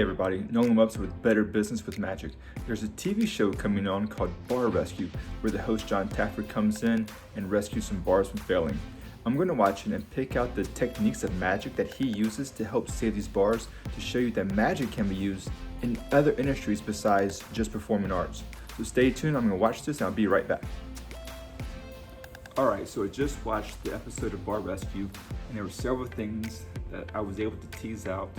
everybody, Nolan Webster with Better Business with Magic. There's a TV show coming on called Bar Rescue, where the host John Taffer comes in and rescues some bars from failing. I'm going to watch it and pick out the techniques of magic that he uses to help save these bars, to show you that magic can be used in other industries besides just performing arts. So stay tuned, I'm going to watch this and I'll be right back. Alright, so I just watched the episode of Bar Rescue, and there were several things that I was able to tease out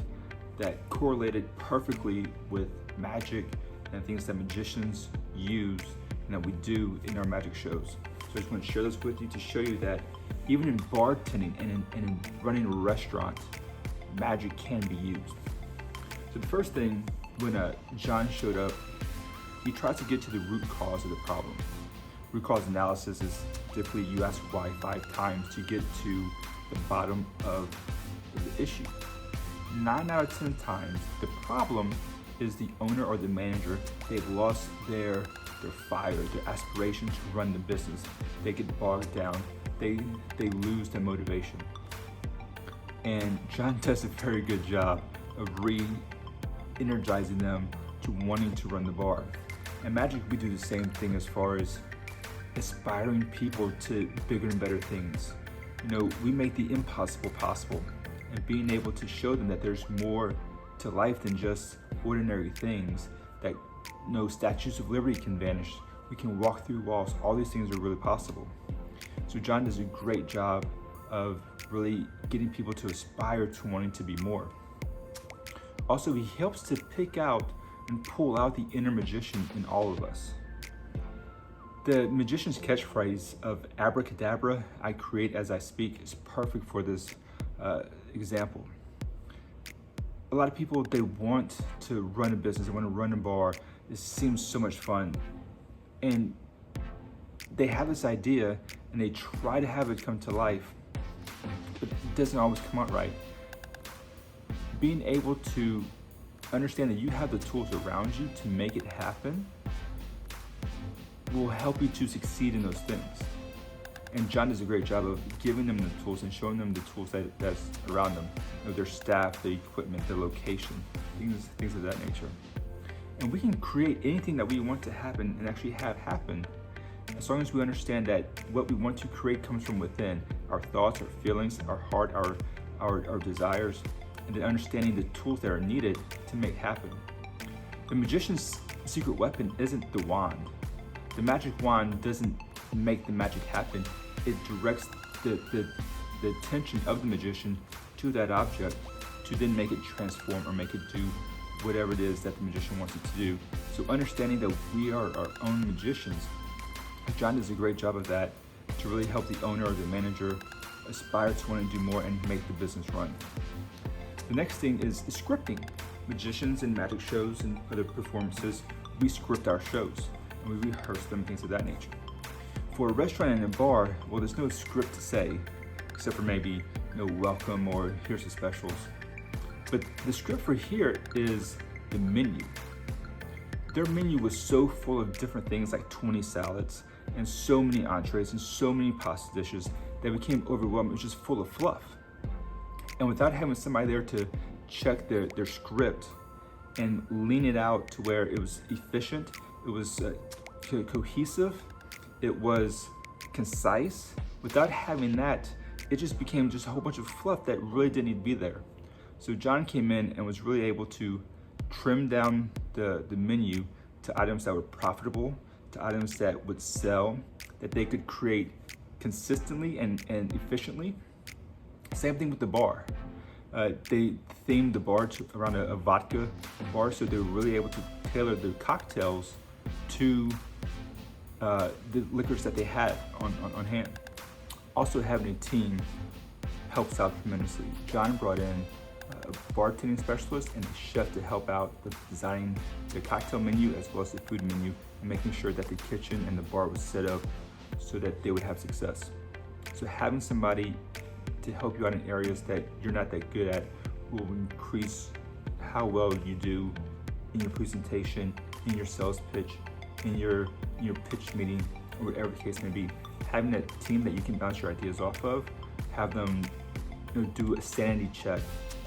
that correlated perfectly with magic and things that magicians use and that we do in our magic shows. So I just want to share this with you to show you that even in bartending and in running a restaurant, magic can be used. So the first thing, when John showed up, he tries to get to the root cause of the problem. Root cause analysis is typically you ask why 5 times to get to the bottom of the issue. 9 out of 10 times, the problem is the owner or the manager. They've lost their fire, their aspiration to run the business. They get bogged down. They lose their motivation. And John does a very good job of re-energizing them to wanting to run the bar. And Magic, we do the same thing as far as aspiring people to bigger and better things. You know, we make the impossible possible, and being able to show them that there's more to life than just ordinary things, that no statues of liberty can vanish, we can walk through walls, all these things are really possible. So John does a great job of really getting people to aspire to wanting to be more. Also, he helps to pick out and pull out the inner magician in all of us. The magician's catchphrase of abracadabra, I create as I speak, is perfect for this example. A lot of people, they want to run a business, they want to run a bar. It seems so much fun. And they have this idea and they try to have it come to life, but it doesn't always come out right. Being able to understand that you have the tools around you to make it happen will help you to succeed in those things. And John does a great job of giving them the tools and showing them the tools that's around them, you know, their staff, their equipment, their location, things of that nature. And we can create anything that we want to happen and actually have happen, as long as we understand that what we want to create comes from within, our thoughts, our feelings, our heart, our desires, and then understanding the tools that are needed to make happen. The magician's secret weapon isn't the wand. The magic wand doesn't make the magic happen. It directs the attention of the magician to that object to then make it transform or make it do whatever it is that the magician wants it to do. So understanding that we are our own magicians, John does a great job of that to really help the owner or the manager aspire to want to do more and make the business run. The next thing is scripting. Magicians in magic shows and other performances, we script our shows and we rehearse them, things of that nature. For a restaurant and a bar, well, there's no script to say, except for maybe, you know, welcome or here's the specials. But the script for here is the menu. Their menu was so full of different things, like 20 salads and so many entrees and so many pasta dishes that became overwhelming. It was just full of fluff. And without having somebody there to check their script and lean it out to where it was efficient, it was cohesive, it was concise. Without having that, it just became just a whole bunch of fluff that really didn't need to be there. So John came in and was really able to trim down the menu to items that were profitable, to items that would sell, that they could create consistently and efficiently. Same thing with the bar. They themed the bar around a vodka bar, so they were really able to tailor their cocktails to the liquors that they had on hand. Also, having a team helps out tremendously. John brought in a bartending specialist and a chef to help out with designing the cocktail menu as well as the food menu and making sure that the kitchen and the bar was set up so that they would have success. So having somebody to help you out in areas that you're not that good at will increase how well you do in your presentation, in your sales pitch, in your pitch meeting, or whatever the case may be. Having a team that you can bounce your ideas off of, have them do a sanity check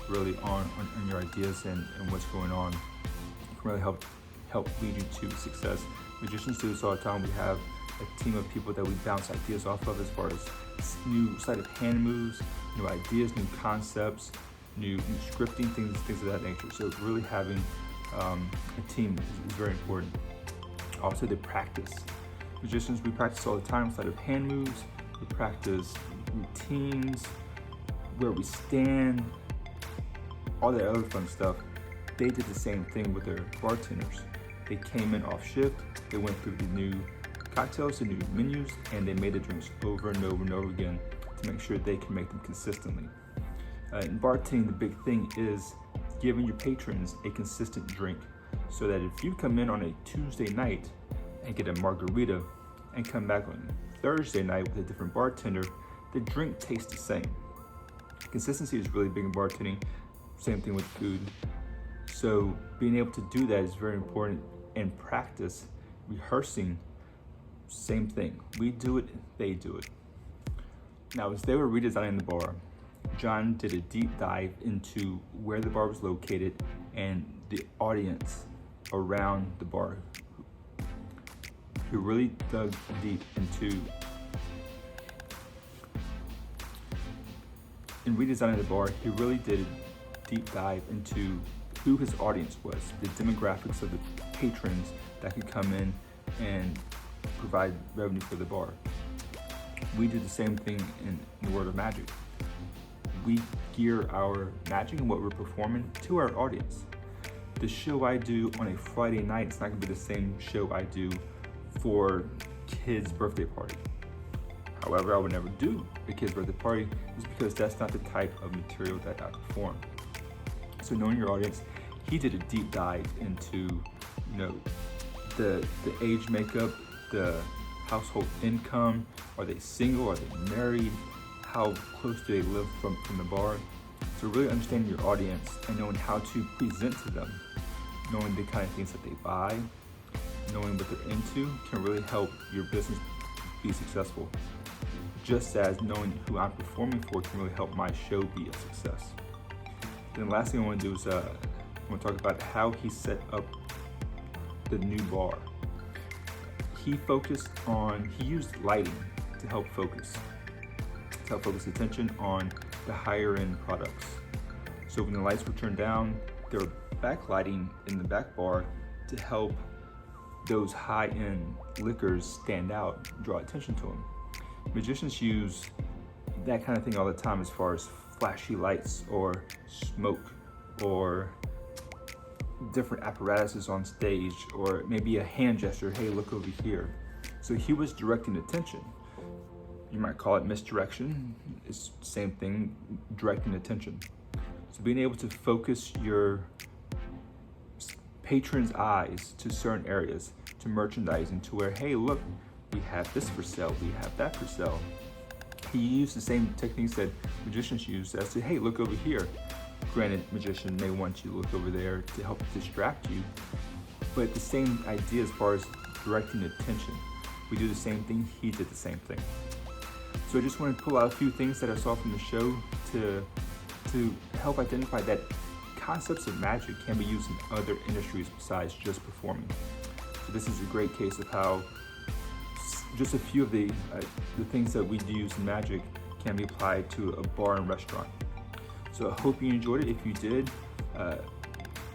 really on your ideas and what's going on. It can really help lead you to success. Magicians do this all the time. We have a team of people that we bounce ideas off of as far as new sleight of hand moves, new ideas, new concepts, new scripting, things of that nature. So really having a team is very important. Also, the practice. Magicians, we practice all the time, sleight of hand moves. We practice routines, where we stand, all that other fun stuff. They did the same thing with their bartenders. They came in off shift, they went through the new cocktails, the new menus, and they made the drinks over and over and over again to make sure they can make them consistently. In bartending, the big thing is giving your patrons a consistent drink, so that if you come in on a Tuesday night and get a margarita and come back on Thursday night with a different bartender, the drink tastes the same. Consistency is really big in bartending, same thing with food. So being able to do that is very important. And practice, rehearsing, same thing. We do it, they do it. Now, as they were redesigning the bar, John did a deep dive into where the bar was located and the audience around the bar. He really dug deep in redesigning the bar. He really did a deep dive into who his audience was, the demographics of the patrons that could come in and provide revenue for the bar. We do the same thing in the world of magic. We gear our magic and what we're performing to our audience. The show I do on a Friday night, it's not gonna be the same show I do for kid's birthday party. However, I would never do a kid's birthday party is because that's not the type of material that I perform. So knowing your audience, he did a deep dive into, the age makeup, the household income. Are they single? Are they married? How close do they live from the bar? So really understanding your audience and knowing how to present to them, knowing the kind of things that they buy, knowing what they're into can really help your business be successful. Just as knowing who I'm performing for can really help my show be a success. Then the last thing I want to do is I want to talk about how he set up the new bar. He used lighting to help focus attention on the higher end products. So when the lights were turned down, there were backlighting in the back bar to help those high end liquors stand out, draw attention to them. Magicians use that kind of thing all the time as far as flashy lights or smoke or different apparatuses on stage, or maybe a hand gesture, hey, look over here. So he was directing attention. You might call it misdirection. It's the same thing, directing attention. So being able to focus your patrons' eyes to certain areas, to merchandising, to where, hey, look, we have this for sale, we have that for sale. He used the same techniques that magicians use as to, hey, look over here. Granted, magician may want you to look over there to help distract you, but the same idea as far as directing attention. We do the same thing, he did the same thing. So I just want to pull out a few things that I saw from the show to help identify that concepts of magic can be used in other industries besides just performing. So this is a great case of how just a few of the things that we use in magic can be applied to a bar and restaurant. So I hope you enjoyed it. If you did,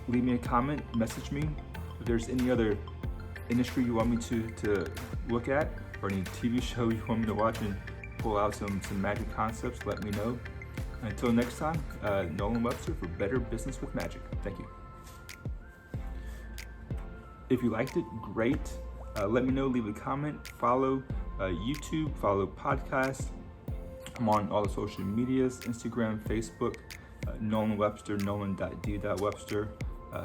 leave me a comment, message me. If there's any other industry you want me to look at, or any TV show you want me to watch and pull out some magic concepts, let me know. Until next time, Nolan Webster for Better Business with Magic. Thank you. If you liked it, great. Let me know, leave a comment, follow YouTube, follow podcasts. I'm on all the social medias, Instagram, Facebook, Nolan Webster, nolan.d.webster.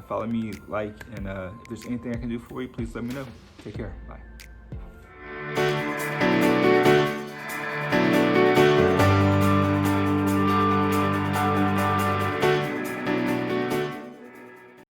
Follow me, like, and if there's anything I can do for you, please let me know. Take care. Bye.